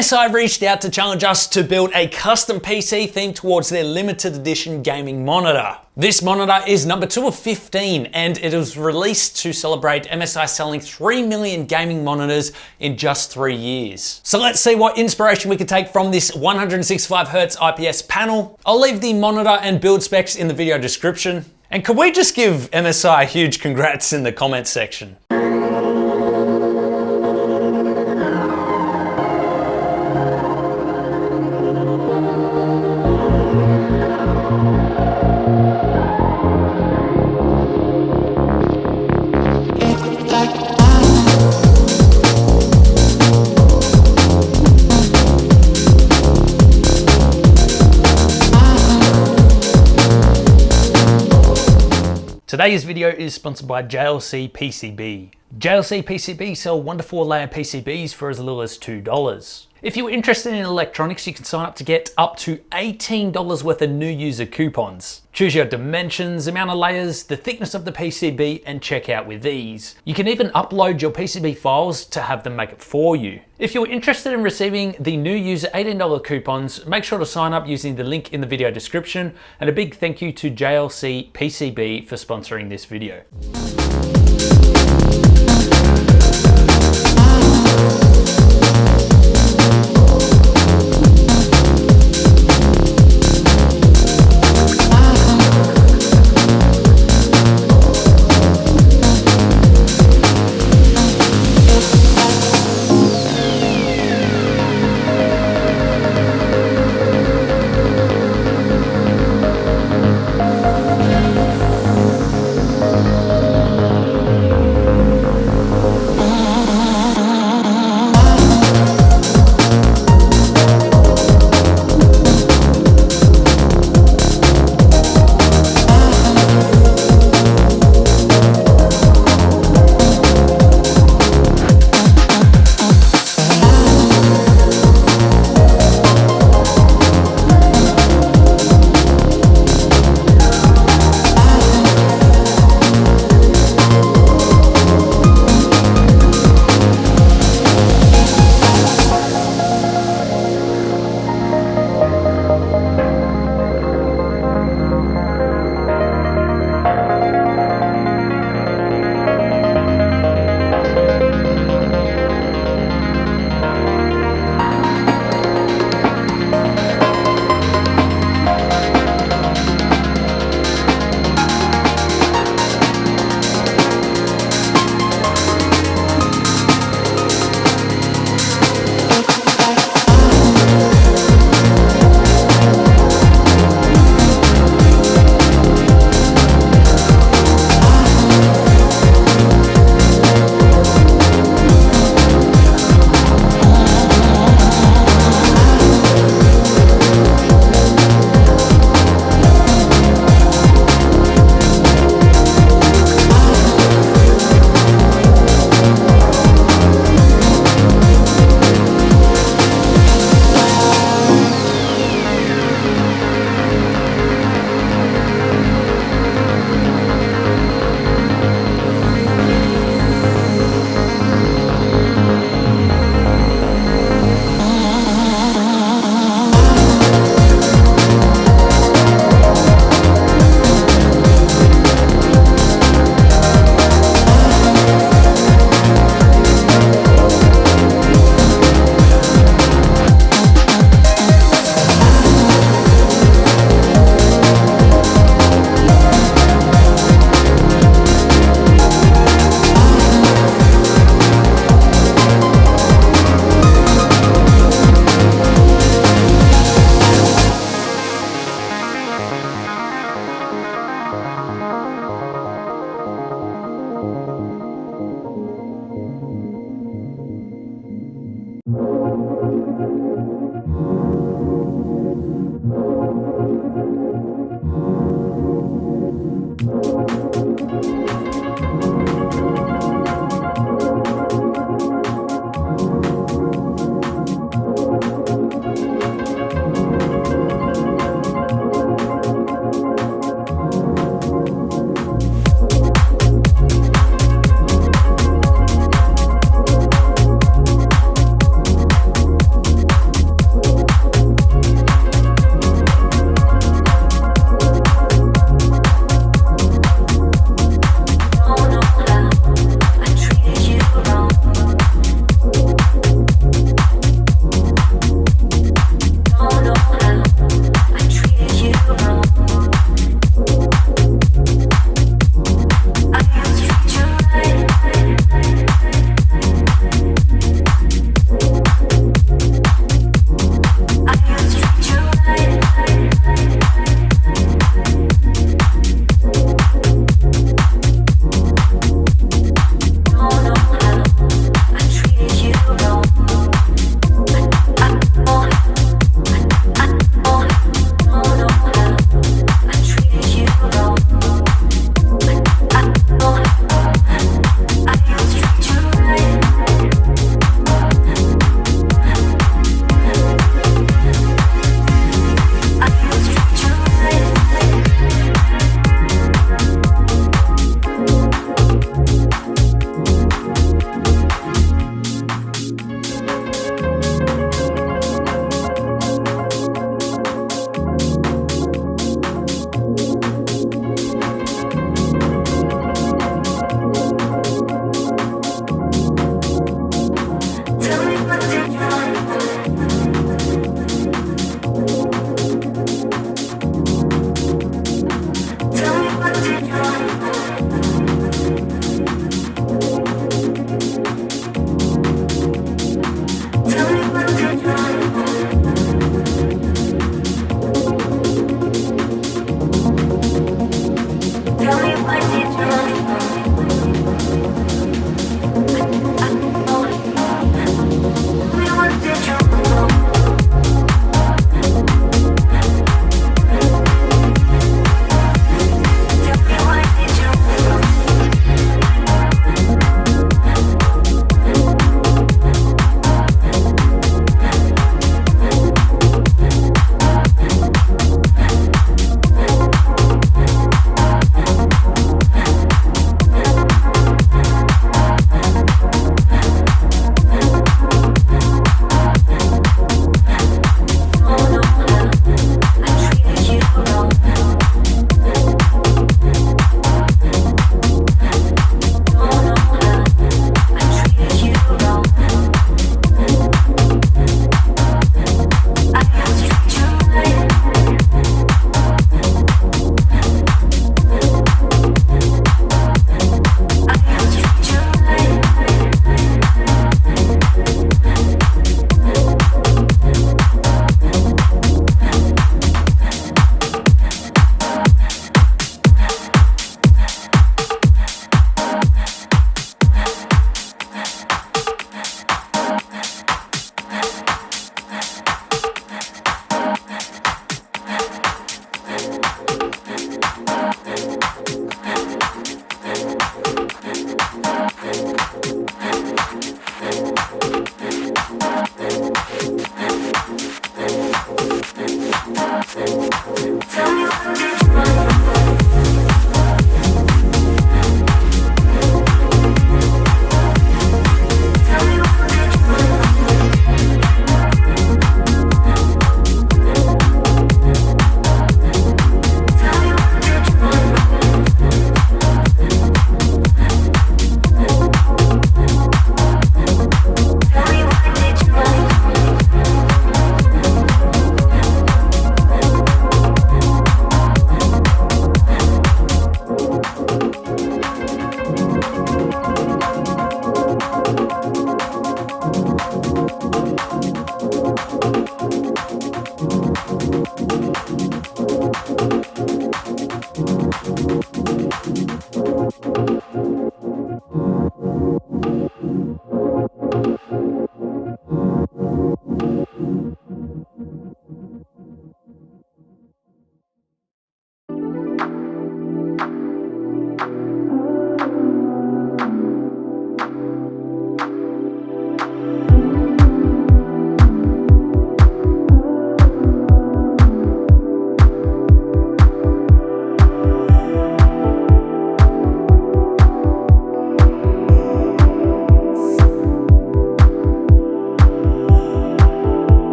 MSI reached out to challenge us to build a custom PC themed towards their limited edition gaming monitor. This monitor is number 2 of 15 and it was released to celebrate MSI selling 3 million gaming monitors in just 3 years. So let's see what inspiration we can take from this 165Hz IPS panel. I'll leave the monitor and build specs in the video description. And could we just give MSI a huge congrats in the comments section? Today's video is sponsored by JLC PCB. JLC PCB sell 1 to 4 layer PCBs for as little as $2. If you're interested in electronics, you can sign up to get up to $18 worth of new user coupons. Choose your dimensions, amount of layers, the thickness of the PCB, and check out with ease. You can even upload your PCB files to have them make it for you. If you're interested in receiving the new user $18 coupons, make sure to sign up using the link in the video description, and a big thank you to JLC PCB for sponsoring this video.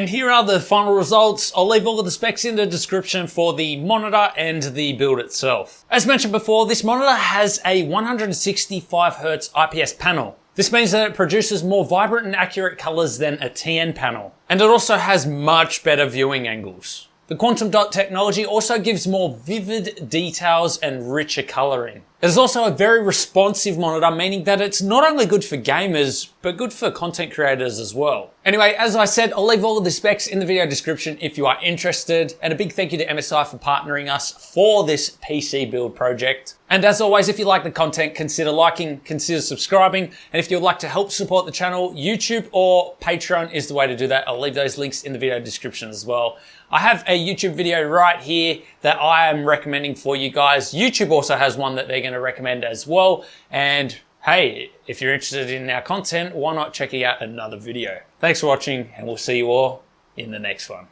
And here are the final results. I'll leave all of the specs in the description for the monitor and the build itself. As mentioned before, this monitor has a 165Hz IPS panel. This means that it produces more vibrant and accurate colors than a TN panel. And it also has much better viewing angles. The quantum dot technology also gives more vivid details and richer coloring. It is also a very responsive monitor, meaning that it's not only good for gamers, but good for content creators as well. Anyway, as I said, I'll leave all of the specs in the video description if you are interested. And a big thank you to MSI for partnering us for this PC build project. And as always, if you like the content, consider liking, consider subscribing. And if you'd like to help support the channel, YouTube or Patreon is the way to do that. I'll leave those links in the video description as well. I have a YouTube video right here that I am recommending for you guys. YouTube also has one that they're going to recommend as well. And hey, if you're interested in our content, why not check out another video? Thanks for watching, and we'll see you all in the next one.